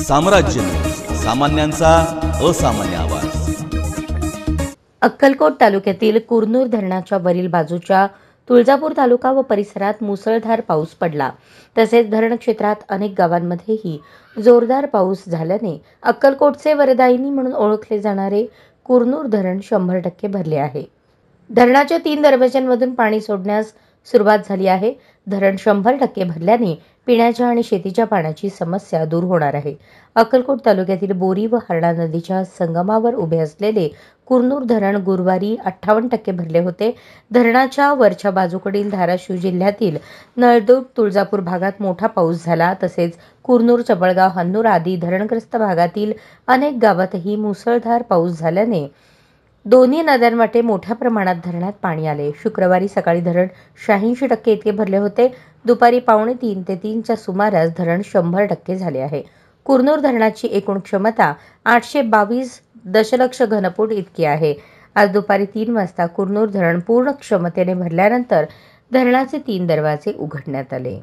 साम्राज्य न्यूज, सामान्यांचा असामान्य आवाज। अक्कलकोट तालुक्यातील कुरनूर धरणाच्या वरील बाजूच्या तुळजापूर तालुका व परिसरात मुसळधार पाऊस पडला। तसेच धरण क्षेत्रात अनेक गावांमध्येही जोरदार पाऊस झाल्याने अक्कलकोटचे वरदायिनी म्हणून ओळखले जाणारे कुरनूर धरण 100% भरले आहे। धरणाच्या 3 दरवाजांमधून पाणी सोडण्यास सुरुवात झाली आहे। धरण 100% भरल्याने पिण्याच्या आणि शेतीच्या पाण्याची समस्या दूर होणार आहे। अक्कलकोट तालुक्यातील बोरी व हरणा नदीच्या संगमावर उभे असलेले कुरनूर धरण गुरुवारी 58% भरले होते। धरणाच्या वरच्या बाजूकडील धाराशिव जिल्ह्यातील नळदुर्ग, तुळजापूर भागात मोठा पाऊस झाला। तसेच कुरनूर, चबळगाव, हन्नूर आदी धरणग्रस्त भागातील अनेक गावातही मुसळधार पाऊस झाल्याने दोन्ही नद्यांवाटे मोठ्या प्रमाणात धरणात पाणी आले। शुक्रवारी सकाळी धरण 86% इतके भरले होते। दुपारी 2:45 ते 3च्या सुमारास धरण 100% झाले आहे। कुरनूर धरणाची एकूण क्षमता 822 दशलक्ष घनफूट इतकी आहे। आज दुपारी 3 वाजता कुरनूर धरण पूर्ण क्षमतेने भरल्यानंतर धरणाचे 3 दरवाजे उघडण्यात आले।